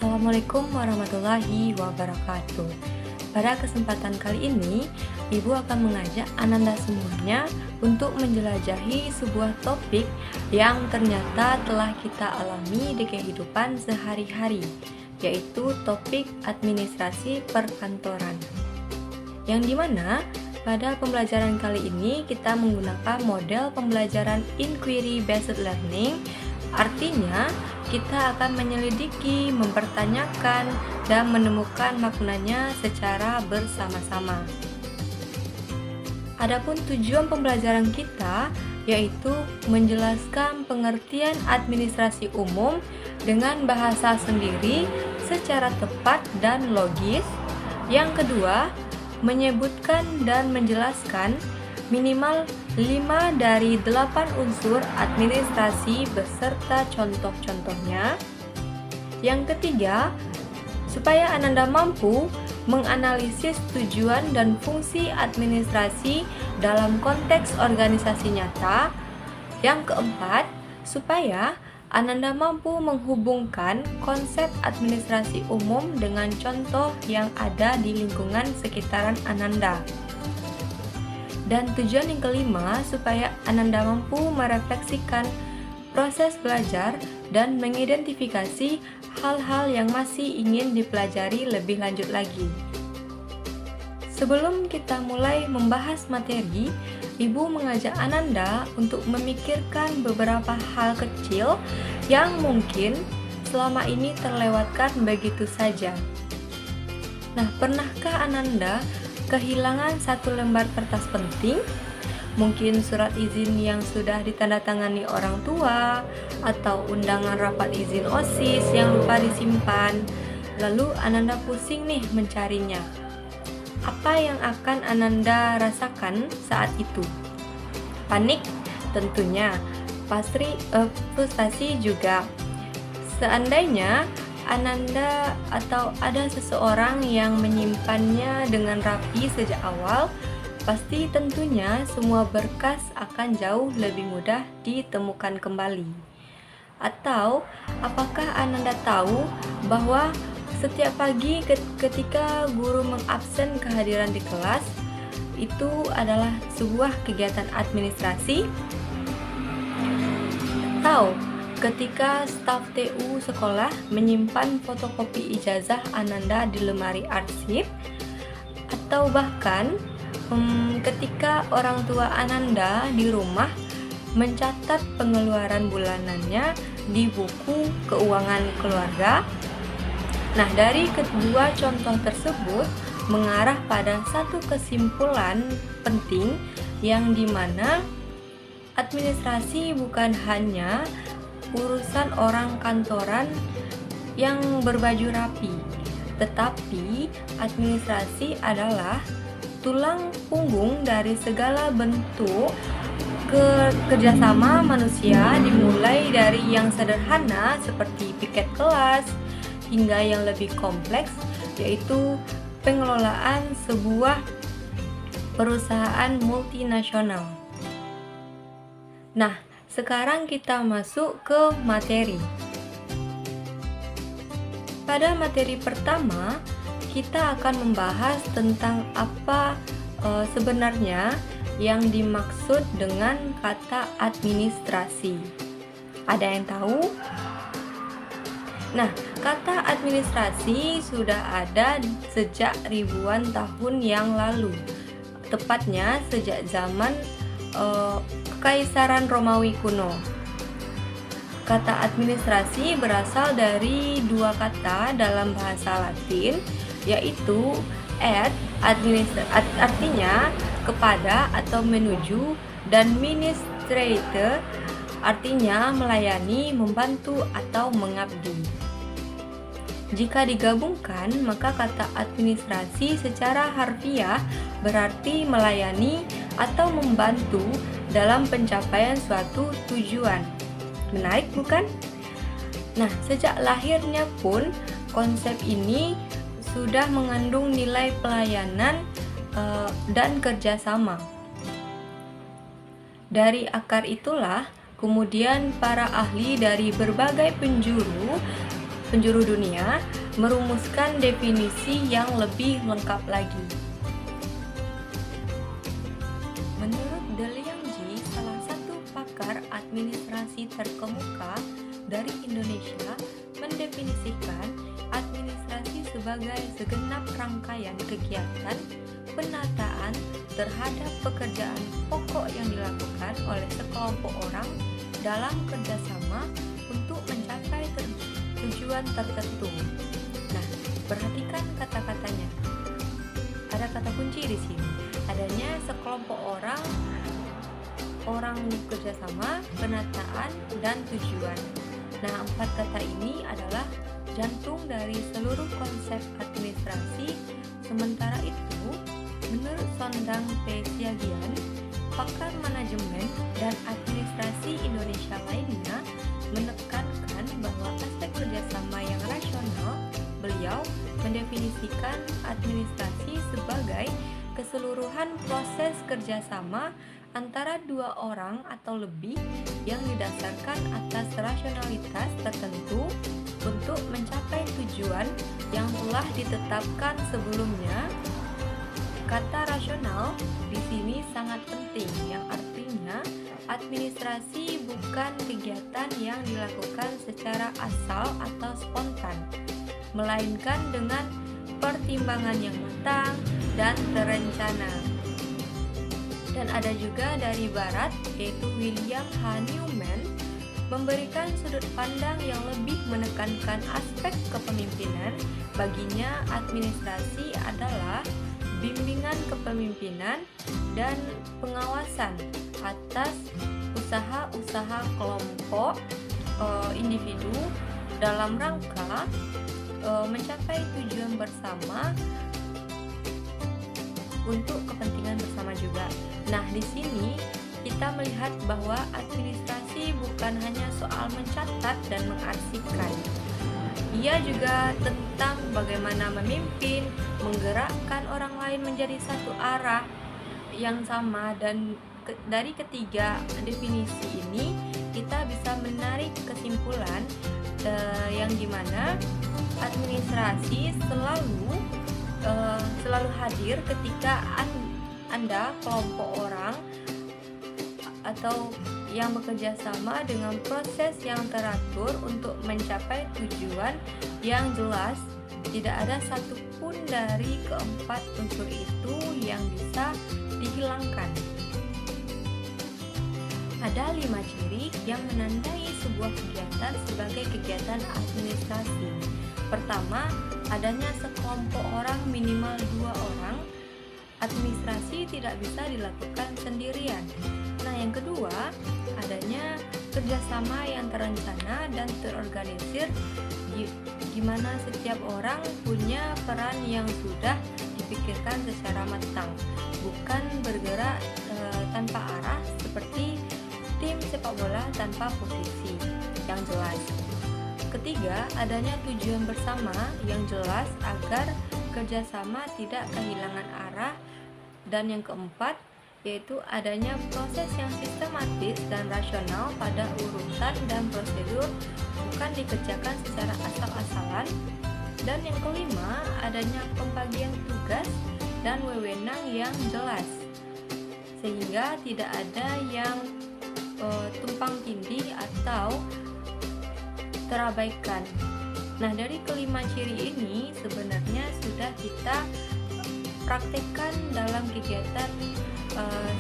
Assalamualaikum warahmatullahi wabarakatuh. Pada kesempatan kali ini, Ibu akan mengajak Ananda semuanya untuk menjelajahi sebuah topik yang ternyata telah kita alami di kehidupan sehari-hari, yaitu topik administrasi perkantoran. Yang dimana pada pembelajaran kali ini kita menggunakan model pembelajaran inquiry based learning. Artinya, kita akan menyelidiki, mempertanyakan, dan menemukan maknanya secara bersama-sama. Adapun tujuan pembelajaran kita yaitu menjelaskan pengertian administrasi umum dengan bahasa sendiri secara tepat dan logis. Yang kedua, menyebutkan dan menjelaskan minimal 5 dari 8 unsur administrasi beserta contoh-contohnya. Yang ketiga, supaya Ananda mampu menganalisis tujuan dan fungsi administrasi dalam konteks organisasi nyata. Yang keempat, supaya Ananda mampu menghubungkan konsep administrasi umum dengan contoh yang ada di lingkungan sekitaran Ananda. Dan tujuan yang kelima, supaya Ananda mampu merefleksikan proses belajar dan mengidentifikasi hal-hal yang masih ingin dipelajari lebih lanjut lagi. Sebelum kita mulai membahas materi, Ibu mengajak Ananda untuk memikirkan beberapa hal kecil yang mungkin selama ini terlewatkan begitu saja. Nah, pernahkah Ananda kehilangan satu lembar kertas penting? Mungkin surat izin yang sudah ditandatangani orang tua, atau undangan rapat izin OSIS yang lupa disimpan. Lalu Ananda pusing nih mencarinya. Apa yang akan Ananda rasakan saat itu? Panik tentunya, frustasi juga. Seandainya Ananda atau ada seseorang yang menyimpannya dengan rapi sejak awal, pasti tentunya semua berkas akan jauh lebih mudah ditemukan kembali. Atau apakah Ananda tahu bahwa setiap pagi ketika guru mengabsen kehadiran di kelas, itu adalah sebuah kegiatan administrasi? Atau ketika staf TU sekolah menyimpan fotokopi ijazah Ananda di lemari arsip? Atau bahkan ketika orang tua Ananda di rumah mencatat pengeluaran bulanannya di buku keuangan keluarga? Nah, dari kedua contoh tersebut mengarah pada satu kesimpulan penting, yang dimana administrasi bukan hanya urusan orang kantoran yang berbaju rapi, tetapi administrasi adalah tulang punggung dari segala bentuk kerjasama manusia, dimulai dari yang sederhana seperti piket kelas hingga yang lebih kompleks, yaitu pengelolaan sebuah perusahaan multinasional. Nah, sekarang kita masuk ke materi. Pada materi pertama, kita akan membahas tentang apa sebenarnya yang dimaksud dengan kata administrasi. Ada yang tahu? Nah, kata administrasi sudah ada sejak ribuan tahun yang lalu. Tepatnya sejak zaman Kekaisaran Romawi kuno. Kata administrasi berasal dari dua kata dalam bahasa Latin, yaitu artinya kepada atau menuju, dan ministrate artinya melayani, membantu, atau mengabdi. Jika digabungkan, maka kata administrasi secara harfiah berarti melayani atau membantu dalam pencapaian suatu tujuan. Menarik bukan? Nah, sejak lahirnya pun konsep ini sudah mengandung nilai pelayanan dan kerjasama. Dari akar itulah kemudian para ahli dari berbagai penjuru penjuru dunia merumuskan definisi yang lebih lengkap lagi. Menurut De Liangji, salah satu pakar administrasi terkemuka dari Indonesia, mendefinisikan administrasi sebagai segenap rangkaian kegiatan penataan terhadap pekerjaan pokok yang dilakukan oleh sekelompok orang dalam kerjasama untuk mencapai tujuan tertentu. Nah, perhatikan kata-katanya. Ada kata kunci di sini. Adanya sekelompok orang kerjasama, penataan, dan tujuan. Nah, 4 kata ini adalah jantung dari seluruh konsep administrasi. Sementara itu, menurut Sondang P. Siagian, pakar manajemen dan administrasi Indonesia lainnya menekankan bahwa aspek kerjasama yang rasional. Beliau mendefinisikan administrasi sebagai keseluruhan proses kerjasama antara 2 orang atau lebih yang didasarkan atas rasionalitas tertentu untuk mencapai tujuan yang telah ditetapkan sebelumnya. Kata rasional di sini sangat penting, yang artinya administrasi bukan kegiatan yang dilakukan secara asal atau spontan, melainkan dengan pertimbangan yang matang dan terencana. Dan ada juga dari barat, yaitu William H. Newman, memberikan sudut pandang yang lebih menekankan aspek kepemimpinan. Baginya, administrasi adalah bimbingan kepemimpinan dan pengawasan atas usaha-usaha kelompok individu dalam rangka mencapai tujuan bersama untuk kepentingan bersama juga. Nah, di sini kita melihat bahwa administrasi bukan hanya soal mencatat dan mengarsipkan. Ia juga tentang bagaimana memimpin, menggerakkan orang lain menjadi satu arah yang sama. Dan dari ketiga definisi ini kita bisa menarik kesimpulan yang dimana administrasi selalu hadir ketika Anda kelompok orang atau yang bekerja sama dengan proses yang teratur untuk mencapai tujuan yang jelas. Tidak ada satupun dari keempat unsur itu yang bisa dihilangkan. Ada 5 ciri yang menandai sebuah kegiatan sebagai kegiatan administrasi. Pertama, adanya sekelompok orang minimal 2 orang. Administrasi tidak bisa dilakukan sendirian. Nah, yang kedua, adanya kerjasama yang terencana dan terorganisir, di mana setiap orang punya peran yang sudah dipikirkan secara matang, bukan bergerak tanpa arah seperti tim sepak bola tanpa posisi yang jelas. Ketiga, adanya tujuan bersama yang jelas agar kerjasama tidak kehilangan arah. Dan yang keempat, yaitu adanya proses yang sistematis dan rasional pada urutan dan prosedur, bukan dikerjakan secara asal-asalan. Dan yang kelima, adanya pembagian tugas dan wewenang yang jelas, sehingga tidak ada yang tumpang tindih atau terabaikan. Nah, dari kelima ciri ini sebenarnya sudah kita praktekkan dalam kegiatan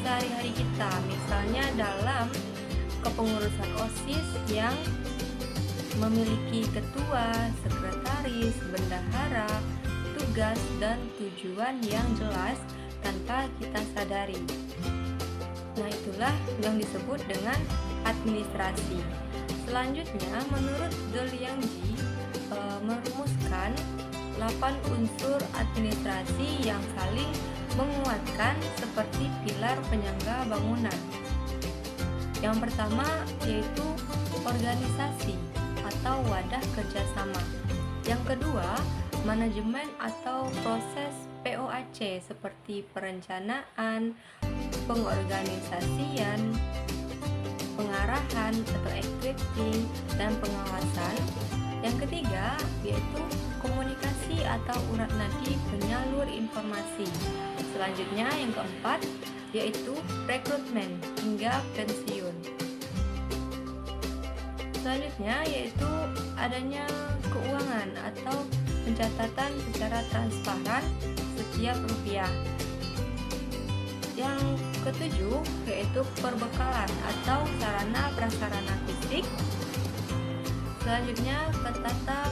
sehari-hari kita. Misalnya dalam kepengurusan OSIS yang memiliki ketua, sekretaris, bendahara, tugas, dan tujuan yang jelas tanpa kita sadari. Nah, itulah yang disebut dengan administrasi. Selanjutnya, menurut De Liangji merumuskan 8 unsur administrasi yang saling menguatkan seperti pilar penyangga bangunan. Yang pertama yaitu organisasi atau wadah kerjasama. Yang kedua, manajemen atau proses POAC seperti perencanaan, pengorganisasian, pengarahan atau equipping, dan pengawasan. Yang ketiga yaitu komunikasi atau urat nadi penyalur informasi. Selanjutnya yang keempat yaitu rekrutmen hingga pensiun. Selanjutnya yaitu adanya keuangan atau pencatatan secara transparan setiap rupiah. Yang ketujuh yaitu perbekalan atau sarana prasarana fisik. Selanjutnya ketata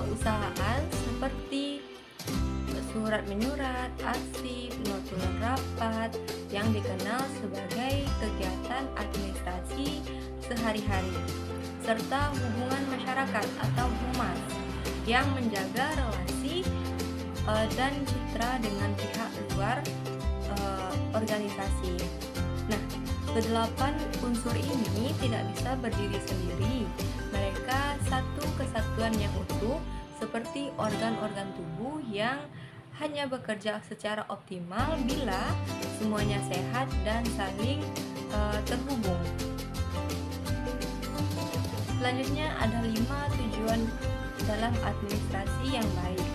usahaan seperti surat menyurat, arsip, notulen rapat yang dikenal sebagai kegiatan administrasi sehari-hari, serta hubungan masyarakat atau humas yang menjaga relasi dan citra dengan pihak luar organisasi. Nah, kedelapan unsur ini tidak bisa berdiri sendiri. Mereka satu kesatuan yang utuh seperti organ-organ tubuh yang hanya bekerja secara optimal bila semuanya sehat dan saling terhubung. Selanjutnya ada 5 tujuan dalam administrasi yang baik.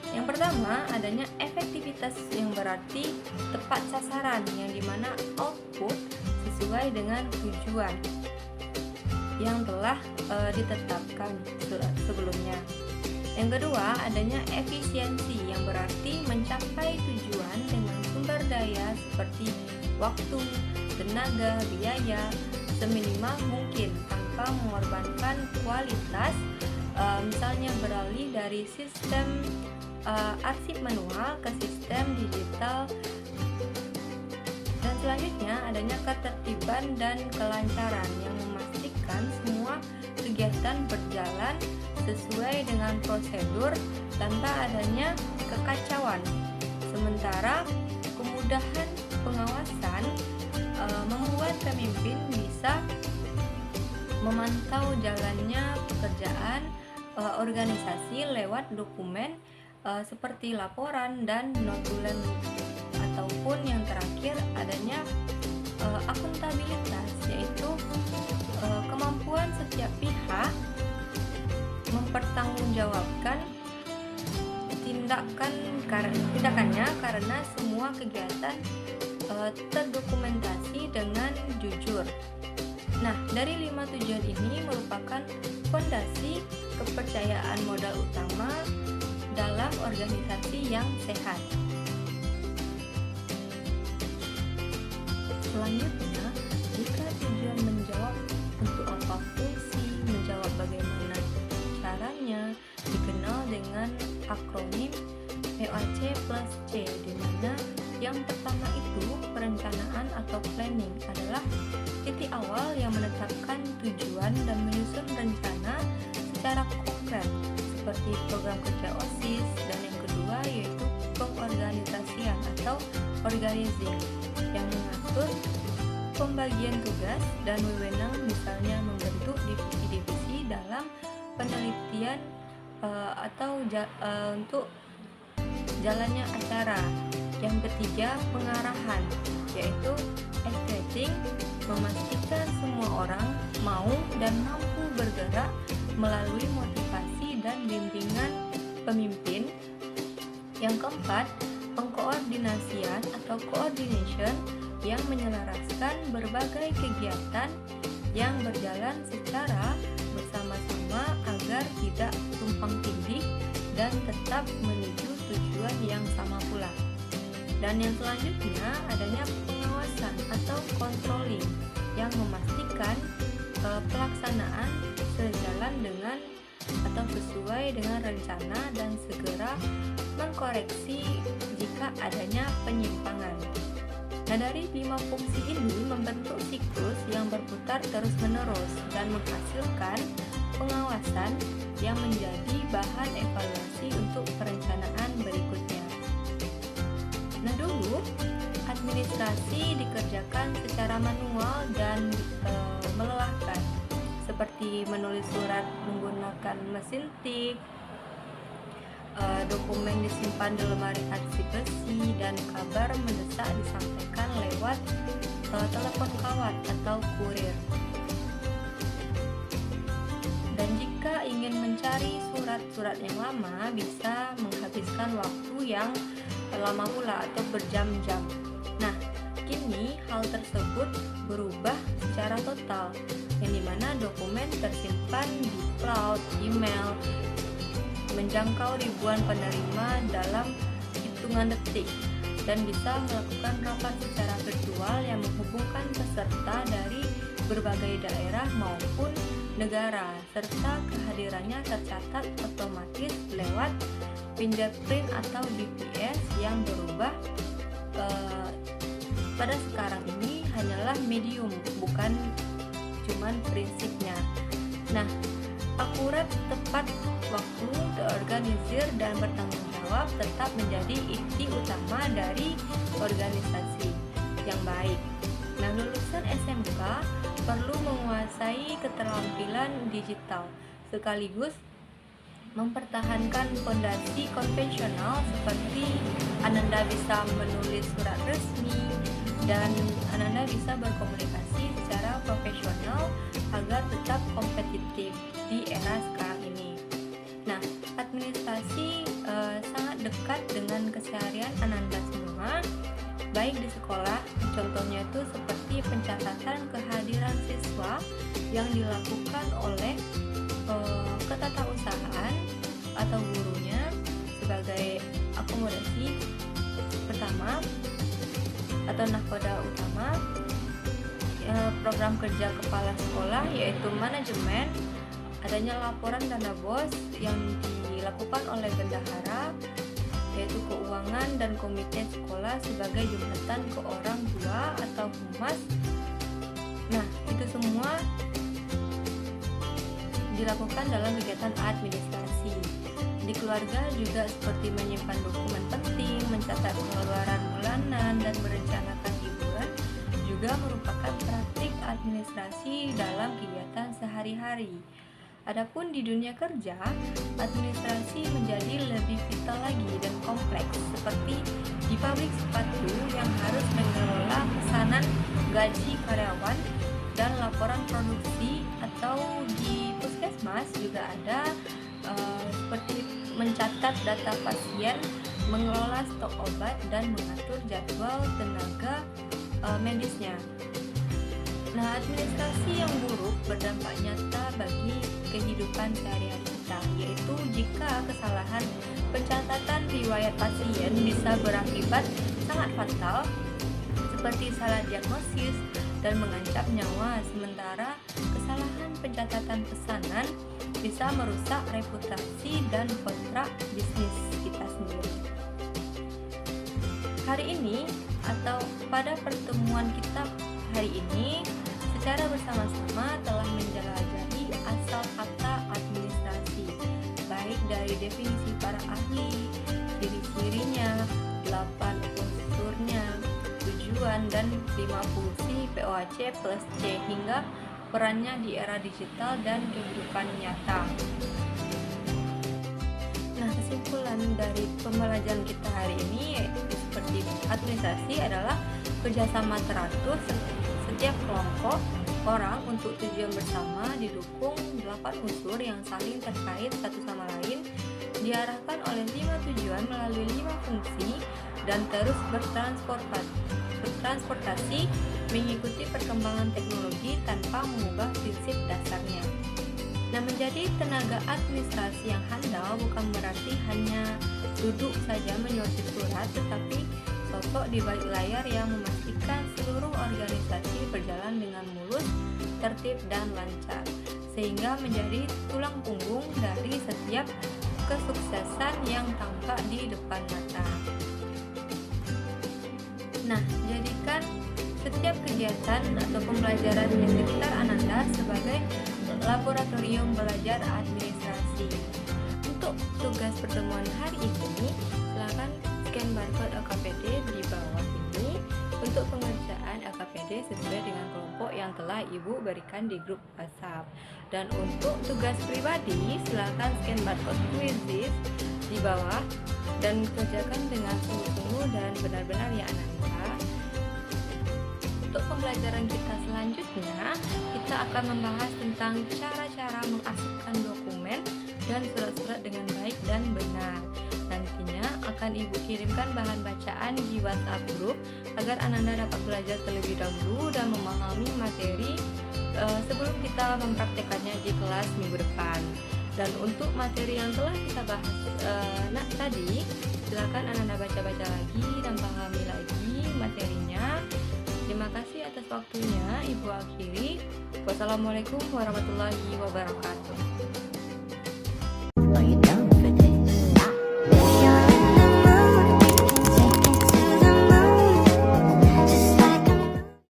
Yang pertama, adanya efektivitas yang berarti tepat sasaran, yang dimana output sesuai dengan tujuan yang telah ditetapkan sebelumnya. Yang kedua, adanya efisiensi yang berarti mencapai tujuan dengan sumber daya seperti waktu, tenaga, biaya seminimal mungkin tanpa mengorbankan kualitas, misalnya beralih dari sistem arsip manual ke sistem digital. Dan selanjutnya adanya ketertiban dan kelancaran yang memastikan semua kegiatan berjalan sesuai dengan prosedur tanpa adanya kekacauan. Sementara kemudahan pengawasan membuat pemimpin bisa memantau jalannya pekerjaan organisasi lewat dokumen seperti laporan dan notulen, ataupun yang terakhir adanya akuntabilitas, yaitu kemampuan setiap pihak mempertanggungjawabkan tindakannya karena semua kegiatan terdokumentasi dengan jujur. Nah, dari 5 tujuan ini merupakan fondasi kepercayaan modal utama dalam organisasi yang sehat. Selanjutnya, jika tujuan menjawab untuk apa fungsi, menjawab bagaimana caranya, dikenal dengan akronim PAC plus C, di mana yang pertama itu perencanaan atau planning adalah titik awal yang menetapkan tujuan dan menyusun rencana secara konkret seperti program kerja OSIS, dan yang kedua yaitu pengorganisasian atau organizing yang mengatur pembagian tugas dan wewenang, misalnya membentuk divisi-divisi dalam penelitian atau untuk jalannya acara. Yang ketiga, pengarahan, yaitu educating, memastikan semua orang mau dan mampu bergerak melalui motivasi dan bimbingan pemimpin. Yang keempat, pengkoordinasian atau coordination yang menyelaraskan berbagai kegiatan yang berjalan secara bersama-sama agar tidak tumpang tindih dan tetap menuju tujuan yang sama pula. Dan yang selanjutnya adanya pengawasan atau controlling yang memastikan pelaksanaan sejalan dengan atau sesuai dengan rencana dan segera mengkoreksi jika adanya penyimpangan. Nah, dari 5 fungsi ini membentuk siklus yang berputar terus-menerus dan menghasilkan pengawasan yang menjadi bahan evaluasi untuk perencanaan berikutnya. Nah, dulu administrasi dikerjakan secara manual dan melelahkan, seperti menulis surat menggunakan mesin tik, dokumen disimpan di lemari arsip besi, dan kabar mendesak disampaikan lewat telepon kawat atau kurir. Dan jika mencari surat-surat yang lama bisa menghabiskan waktu yang lama pula atau berjam-jam. Nah, kini hal tersebut berubah secara total, yang dimana dokumen tersimpan di cloud, email, menjangkau ribuan penerima dalam hitungan detik, dan bisa melakukan rapat secara virtual yang menghubungkan peserta dari berbagai daerah maupun negara, serta kehadirannya tercatat otomatis lewat fingerprint atau GPS yang berubah pada sekarang ini hanyalah medium, bukan cuman prinsipnya. Nah, akurat, tepat waktu, terorganisir, dan bertanggung jawab tetap menjadi inti utama dari organisasi yang baik. Nah, lulusan SMK perlu menguasai keterampilan digital sekaligus mempertahankan fondasi konvensional seperti Ananda bisa menulis surat resmi dan Ananda bisa berkomunikasi secara profesional agar tetap kompetitif di era sekarang ini. Nah, administrasi sangat dekat dengan keseharian Ananda semua, baik di sekolah, contohnya itu seperti pencatatan kehadiran siswa yang dilakukan oleh ketatausahaan atau gurunya sebagai akomodasi pertama atau nahkoda utama. Program kerja kepala sekolah yaitu manajemen, adanya laporan dana bos yang dilakukan oleh bendahara, yaitu keuangan dan komite sekolah sebagai jembatan ke orang tua atau humas. Nah, itu semua dilakukan dalam kegiatan administrasi. Di keluarga juga seperti menyimpan dokumen penting, mencatat pengeluaran bulanan, dan merencanakan hiburan juga merupakan praktik administrasi dalam kegiatan sehari-hari. Adapun di dunia kerja, administrasi menjadi lebih vital lagi dan kompleks, seperti di pabrik sepatu yang harus mengelola pesanan, gaji karyawan, dan laporan produksi, atau di puskesmas juga ada seperti mencatat data pasien, mengelola stok obat, dan mengatur jadwal tenaga medisnya. Nah, administrasi yang buruk berdampak nyata bagi kehidupan sehari-hari kita, yaitu jika kesalahan pencatatan riwayat pasien bisa berakibat sangat fatal, seperti salah diagnosis dan mengancam nyawa, sementara kesalahan pencatatan pesanan bisa merusak reputasi dan kontrak bisnis kita sendiri. Hari ini atau pada pertemuan kita hari ini, secara bersama-sama telah menjelajahi asal kata administrasi, baik dari definisi para ahli, ciri-cirinya, 8 unsurnya, tujuan, dan 5 fungsi POAC plus C hingga perannya di era digital dan kehidupan nyata. Nah, kesimpulan dari pembelajaran kita hari ini seperti administrasi adalah kerjasama teratur setiap kelompok orang untuk tujuan bersama, didukung 8 unsur yang saling terkait satu sama lain, diarahkan oleh 5 tujuan melalui 5 fungsi, dan terus bertransportasi mengikuti perkembangan teknologi tanpa mengubah prinsip dasarnya. Nah, menjadi tenaga administrasi yang handal bukan berarti hanya duduk saja menyortir surat, tetapi sosok di balik layar yang memastikan seluruh organisasi berjalan dengan mulus, tertib, dan lancar, sehingga menjadi tulang punggung dari setiap kesuksesan yang tampak di depan mata. Nah, jadikan setiap kegiatan atau pembelajaran di sekitar Ananda sebagai laboratorium belajar administrasi. Untuk tugas pertemuan hari ini, silakan scan barcode AKPD di bawah ini untuk pengerjaan AKPD sesuai dengan kelompok yang telah Ibu berikan di grup WhatsApp. Dan untuk tugas pribadi, silakan scan barcode quizzes di bawah dan kerjakan dengan sungguh-sungguh dan benar-benar ya Ananda. Untuk pembelajaran kita selanjutnya, kita akan membahas tentang cara-cara mengarsipkan dokumen dan surat-surat dengan baik dan benar. Nantinya akan Ibu kirimkan bahan bacaan di WhatsApp grup agar Ananda dapat belajar terlebih dahulu dan memahami materi sebelum kita mempraktekannya di kelas minggu depan. Dan untuk materi yang telah kita bahas tadi, silakan Ananda baca-baca lagi dan pahami lagi materinya. Terima kasih atas waktunya. Ibu akhiri. Wassalamualaikum warahmatullahi wabarakatuh.